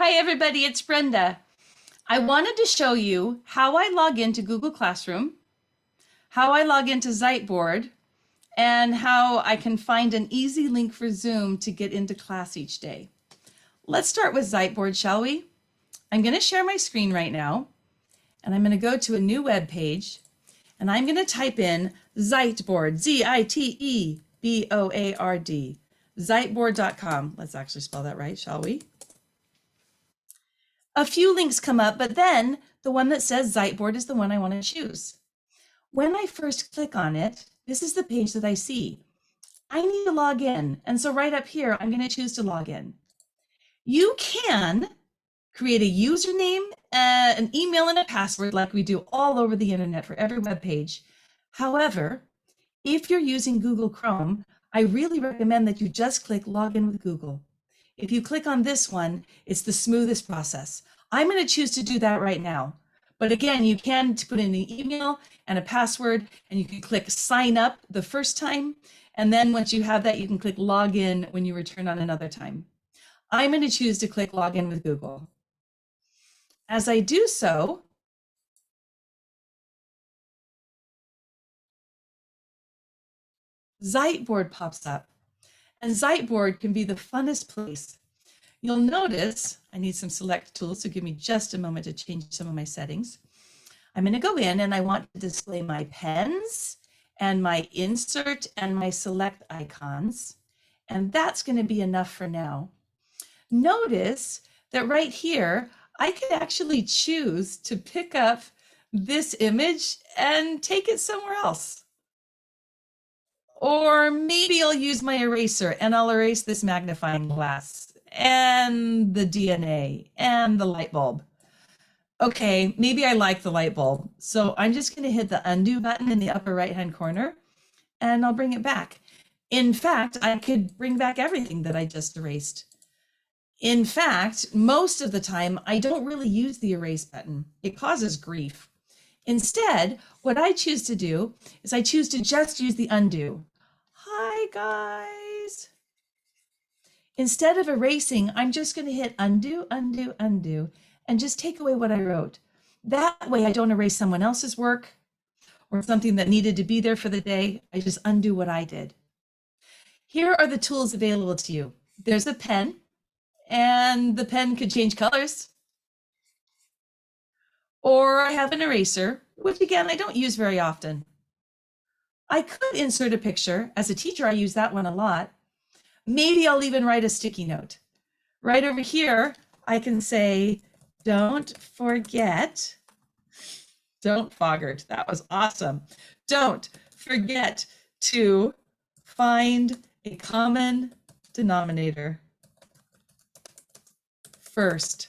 Hi everybody, it's Brenda. I wanted to show you how I log into Google Classroom, how I log into Ziteboard, and how I can find an easy link for Zoom to get into class each day. Let's start with Ziteboard, shall we? I'm going to share my screen right now, and I'm going to go to a new web page, and I'm going to type in Ziteboard, Z-I-T-E-B-O-A-R-D, Ziteboard.com. Let's actually spell that right, shall we? A few links come up, but then the one that says Ziteboard is the one I want to choose. When I first click on it, this is the page that I see. I need to log in. And so right up here, I'm going to choose to log in. You can create a username, an email, and a password like we do all over the internet for every web page. However, if you're using Google Chrome, I really recommend that you just click Login with Google. If you click on this one, it's the smoothest process. I'm going to choose to do that right now. But again, you can put in an email and a password, and you can click sign up the first time. And then once you have that, you can click login when you return on another time. I'm going to choose to click login with Google. As I do so, Ziteboard pops up. And Ziteboard can be the funnest place. You'll notice I need some select tools, so give me just a moment to change some of my settings. I'm going to go in and I want to display my pens and my insert and my select icons. And that's going to be enough for now. Notice that right here, I can actually choose to pick up this image and take it somewhere else. Or maybe I'll use my eraser and I'll erase this magnifying glass and the DNA and the light bulb. Okay, maybe I like the light bulb. So I'm just going to hit the undo button in the upper right-hand corner and I'll bring it back. In fact, I could bring back everything that I just erased. In fact, most of the time, I don't really use the erase button. It causes grief. Instead, what I choose to do is I choose to just use the undo. Hi, guys. Instead of erasing, I'm just going to hit undo, undo, undo, and just take away what I wrote. That way I don't erase someone else's work or something that needed to be there for the day. I just undo what I did. Here are the tools available to you. There's a pen, and the pen could change colors. Or I have an eraser, which again, I don't use very often. I could insert a picture. As a teacher, I use that one a lot. Maybe I'll even write a sticky note. Right over here, I can say, don't forget, don't Foggart, that was awesome. Don't forget to find a common denominator first.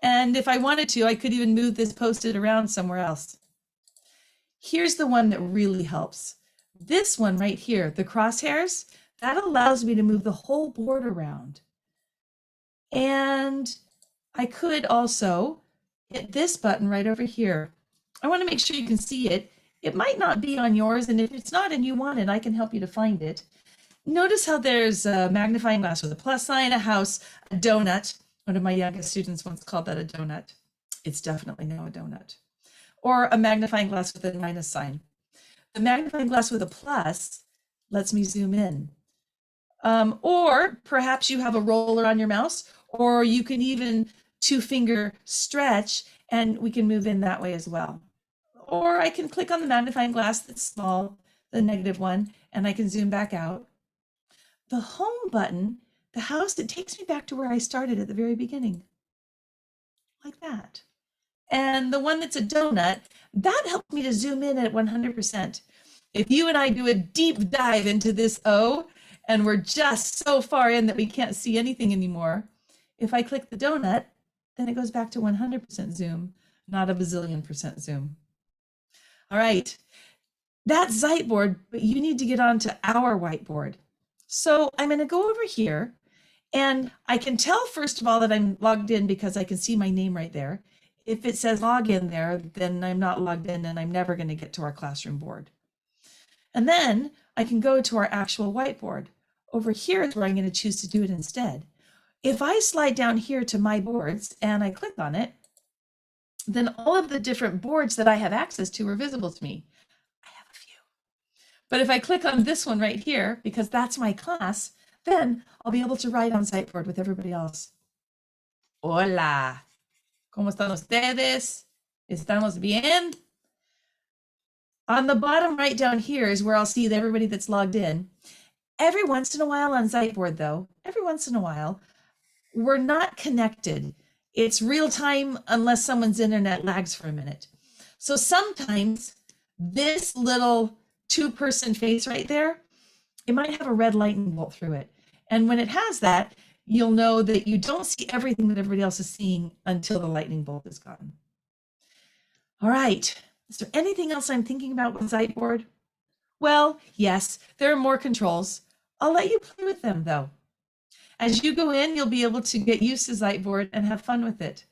And if I wanted to, I could even move this Post-it around somewhere else. Here's the one that really helps. This one right here, the crosshairs, that allows me to move the whole board around. And I could also hit this button right over here. I want to make sure you can see it. It might not be on yours, and if it's not and you want it, I can help you to find it. Notice how there's a magnifying glass with a plus sign, a house, a donut. One of my youngest students once called that a donut. It's definitely now a donut. Or a magnifying glass with a minus sign. The magnifying glass with a plus lets me zoom in. Or perhaps you have a roller on your mouse, or you can even two-finger stretch, and we can move in that way as well. Or I can click on the magnifying glass that's small, the negative one, and I can zoom back out. The home button, the house, it takes me back to where I started at the very beginning, like that. And the one that's a donut, that helps me to zoom in at 100%. If you and I do a deep dive into this O, and we're just so far in that we can't see anything anymore, if I click the donut, then it goes back to 100% zoom, not a bazillion% zoom. All right, that's Ziteboard, but you need to get onto our whiteboard. So I'm going to go over here, and I can tell, first of all, that I'm logged in because I can see my name right there. If it says login there, then I'm not logged in and I'm never going to get to our classroom board. And then I can go to our actual whiteboard. Over here is where I'm going to choose to do it instead. If I slide down here to my boards and I click on it, then all of the different boards that I have access to are visible to me. I have a few. But if I click on this one right here, because that's my class, then I'll be able to write on Siteboard with everybody else. Hola, ¿cómo están ustedes? ¿Estamos bien? On the bottom right down here is where I'll see everybody that's logged in. Every once in a while on Siteboard though, every once in a while, we're not connected. It's real time unless someone's internet lags for a minute. So sometimes this little two-person face right there, it might have a red lightning bolt through it. And when it has that, you'll know that you don't see everything that everybody else is seeing until the lightning bolt is gone. All right, is there anything else I'm thinking about with Siteboard? Well, yes, there are more controls. I'll let you play with them though. As you go in, you'll be able to get used to Siteboard and have fun with it.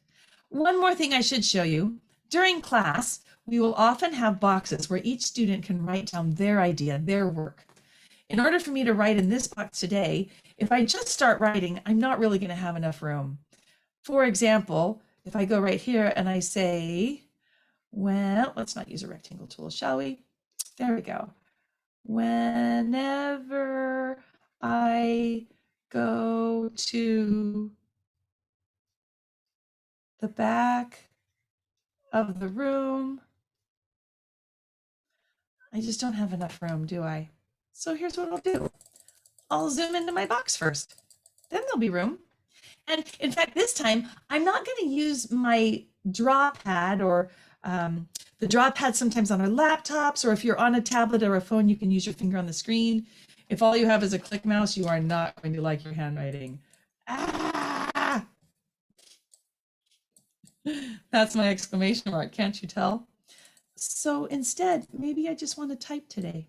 One more thing I should show you. During class, we will often have boxes where each student can write down their idea, their work. In order for me to write in this box today, if I just start writing, I'm not really going to have enough room. For example, if I go right here and I say, well, let's not use a rectangle tool, shall we? There we go. Whenever I go to the back of the room, I just don't have enough room, do I? So here's what I'll do. I'll zoom into my box first. Then there'll be room. And in fact, this time, I'm not going to use my draw pad or the draw pad sometimes on our laptops, or if you're on a tablet or a phone, you can use your finger on the screen. If all you have is a click mouse, you are not going to like your handwriting. Ah! That's my exclamation mark, can't you tell? So instead, maybe I just want to type today.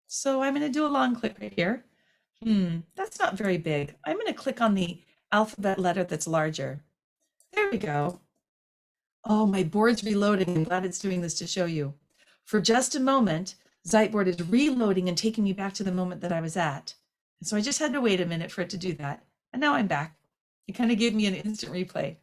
So I'm going to do a long click right here. That's not very big. I'm going to click on the alphabet letter that's larger. There we go. Oh, my board's reloading. I'm glad it's doing this to show you. For just a moment, Siteboard is reloading and taking me back to the moment that I was at. And so I just had to wait a minute for it to do that. And now I'm back. It kind of gave me an instant replay.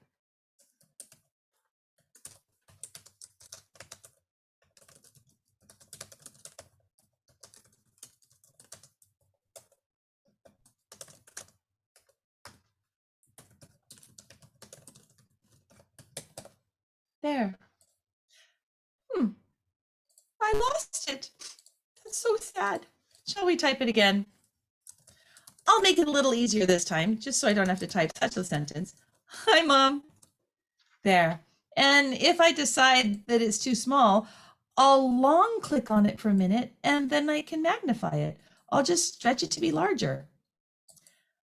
There. I lost it. That's so sad. Shall we type it again? I'll make it a little easier this time, just so I don't have to type such a sentence. Hi, Mom. There. And if I decide that it's too small, I'll long click on it for a minute and then I can magnify it. I'll just stretch it to be larger.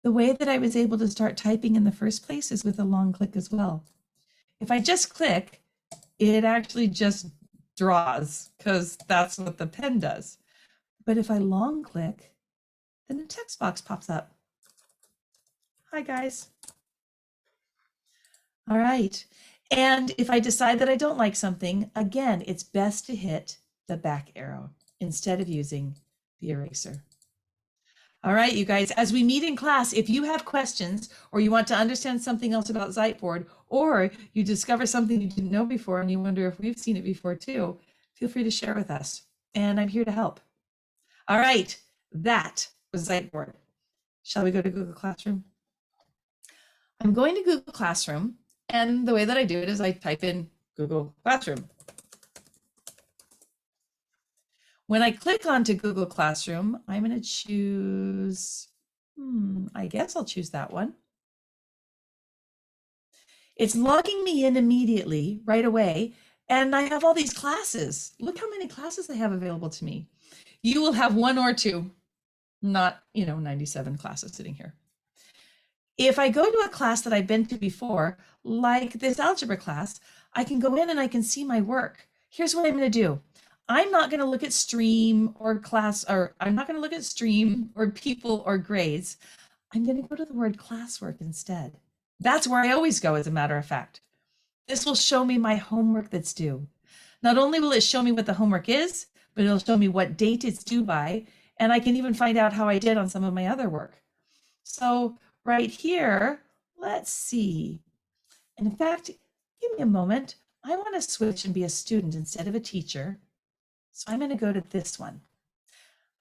The way that I was able to start typing in the first place is with a long click as well. If I just click, it actually just draws because that's what the pen does. But if I long click, then a text box pops up. Hi, guys. All right. And if I decide that I don't like something, again, it's best to hit the back arrow instead of using the eraser. All right, you guys, as we meet in class, if you have questions or you want to understand something else about Siteboard, or you discover something you didn't know before and you wonder if we've seen it before too, feel free to share with us. And I'm here to help. All right, that was Siteboard. Shall we go to Google Classroom? I'm going to Google Classroom, and the way that I do it is I type in Google Classroom. When I click onto Google Classroom, I'm going to choose, I guess I'll choose that one. It's logging me in immediately, right away, and I have all these classes. Look how many classes I have available to me. You will have one or two, not, 97 classes sitting here. If I go to a class that I've been to before, like this algebra class, I can go in and I can see my work. Here's what I'm going to do. I'm not going to look at stream or class, or I'm not going to look at stream or people or grades. I'm going to go to the word classwork instead. That's where I always go, as a matter of fact. This will show me my homework that's due. Not only will it show me what the homework is, but it'll show me what date it's due by, and I can even find out how I did on some of my other work. So right here, Let's see. And in fact, give me a moment. I want to switch and be a student instead of a teacher. So I'm going to go to this one.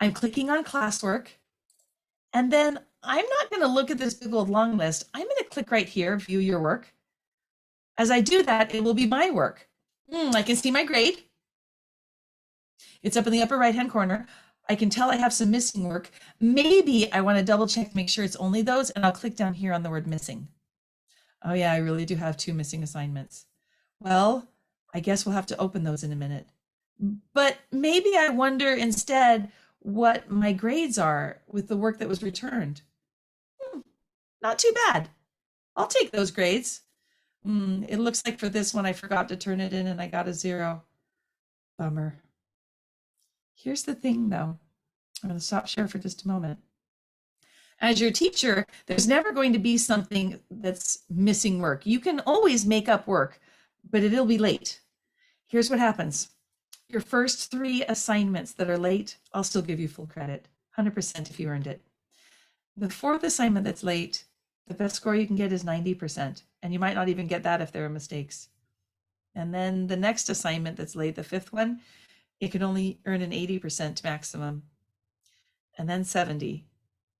I'm clicking on classwork. And then I'm not going to look at this big old long list. I'm going to click right here, view your work. As I do that, it will be my work. I can see my grade. It's up in the upper right-hand corner. I can tell I have some missing work. Maybe I want to double check to make sure it's only those, and I'll click down here on the word missing. Oh yeah, I really do have 2 missing assignments. Well, I guess we'll have to open those in a minute. But maybe I wonder instead what my grades are with the work that was returned. Not too bad. I'll take those grades. It looks like for this one, I forgot to turn it in and I got a 0. Bummer. Here's the thing though. I'm going to stop share for just a moment. As your teacher, there's never going to be something that's missing work. You can always make up work, but it'll be late. Here's what happens. Your first 3 assignments that are late, I'll still give you full credit, 100% if you earned it. The 4th assignment that's late, the best score you can get is 90%, and you might not even get that if there are mistakes. And then the next assignment that's late, the 5th one, it can only earn an 80% maximum, and then 70.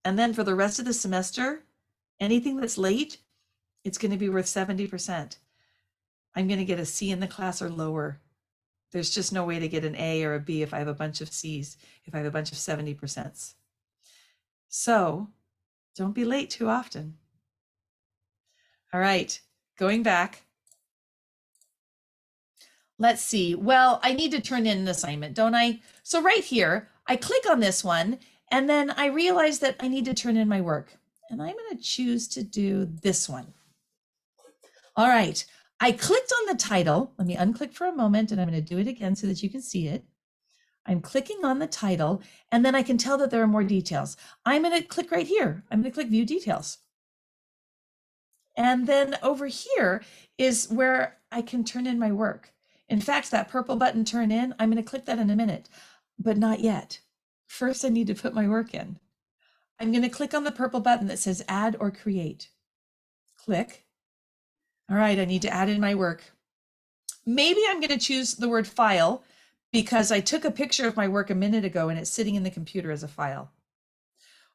And then for the rest of the semester, anything that's late, it's going to be worth 70%. I'm going to get a C in the class or lower. There's just no way to get an A or a B if I have a bunch of C's, if I have a bunch of 70%. So don't be late too often. All right, going back. Let's see. Well, I need to turn in an assignment, don't I? So right here, I click on this one, and then I realize that I need to turn in my work. And I'm going to choose to do this one. All right, I clicked on the title. Let me unclick for a moment, and I'm going to do it again so that you can see it. I'm clicking on the title, and then I can tell that there are more details. I'm going to click right here. I'm going to click View Details. And then over here is where I can turn in my work. In fact, that purple button, Turn In, I'm going to click that in a minute, but not yet. First, I need to put my work in. I'm going to click on the purple button that says Add or Create. Click. All right, I need to add in my work. Maybe I'm going to choose the word File because I took a picture of my work a minute ago and it's sitting in the computer as a file.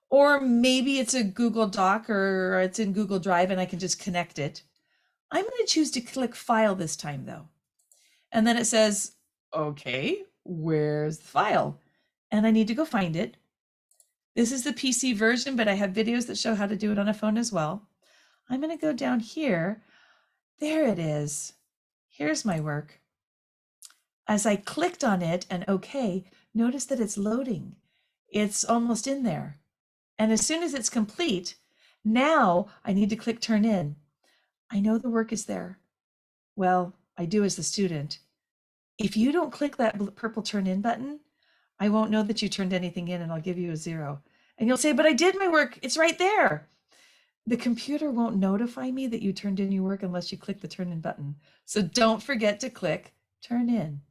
Or maybe it's a Google Doc or it's in Google Drive and I can just connect it. I'm going to choose to click File this time though. And then it says, okay, where's the file? And I need to go find it. This is the PC version, but I have videos that show how to do it on a phone as well. I'm going to go down here. There it is. Here's my work. As I clicked on it and okay, notice that it's loading. It's almost in there. And as soon as it's complete, now I need to click Turn In. I know the work is there. Well, I do as the student. If you don't click that purple Turn In button, I won't know that you turned anything in and I'll give you a 0. And you'll say, but I did my work. It's right there. The computer won't notify me that you turned in your work unless you click the Turn In button. So don't forget to click Turn In.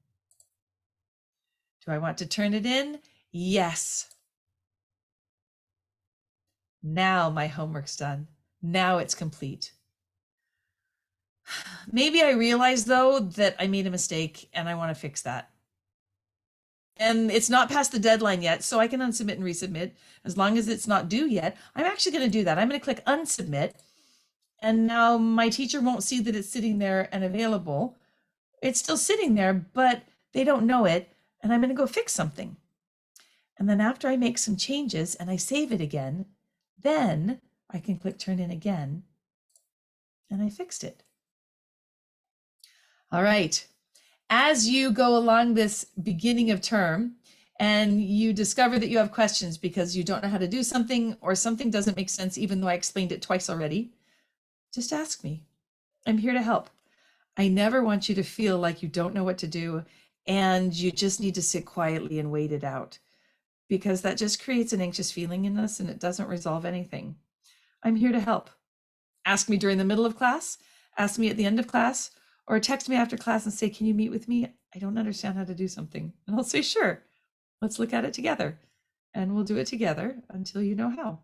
Do I want to turn it in? Yes. Now my homework's done. Now it's complete. Maybe I realize though that I made a mistake and I want to fix that. And it's not past the deadline yet, so I can unsubmit and resubmit as long as it's not due yet. I'm actually going to do that. I'm going to click Unsubmit. And now my teacher won't see that it's sitting there and available. It's still sitting there, but they don't know it. And I'm going to go fix something. And then after I make some changes and I save it again, then I can click Turn In again. And I fixed it. All right. As you go along this beginning of term and you discover that you have questions because you don't know how to do something or something doesn't make sense, even though I explained it twice already, just ask me. I'm here to help. I never want you to feel like you don't know what to do and you just need to sit quietly and wait it out, because that just creates an anxious feeling in us and it doesn't resolve anything. I'm here to help. Ask me during the middle of class, ask me at the end of class, or text me after class and say, can you meet with me? I don't understand how to do something. And I'll say, sure, let's look at it together. And we'll do it together until you know how.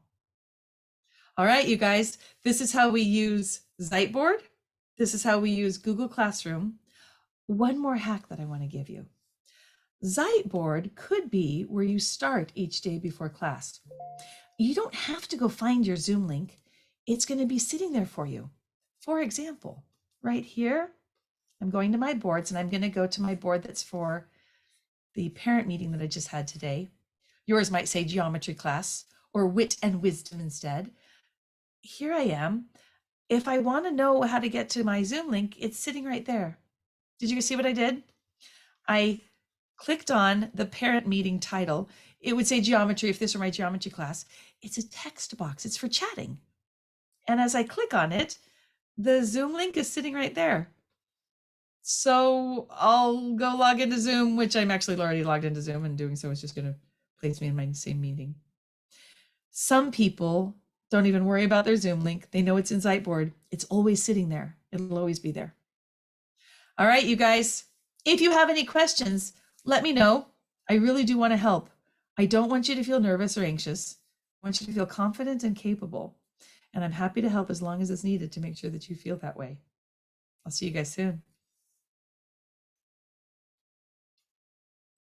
All right, you guys, this is how we use Ziteboard. This is how we use Google Classroom. One more hack that I want to give you. Ziteboard could be where you start each day before class. You don't have to go find your Zoom link. It's going to be sitting there for you. For example, right here, I'm going to my boards and I'm going to go to my board that's for the parent meeting that I just had today. Yours might say geometry class or wit and wisdom instead. Here I am. If I want to know how to get to my Zoom link, it's sitting right there. Did you see what I did? I clicked on the parent meeting title. It would say geometry if this were my geometry class. It's a text box. It's for chatting. And as I click on it, the Zoom link is sitting right there. So I'll go log into Zoom, which I'm actually already logged into Zoom, and doing so is just going to place me in my same meeting. Some people don't even worry about their Zoom link. They know it's in Ziteboard. It's always sitting there. It'll always be there. All right, you guys, if you have any questions, let me know. I really do want to help. I don't want you to feel nervous or anxious. I want you to feel confident and capable. And I'm happy to help as long as it's needed to make sure that you feel that way. I'll see you guys soon.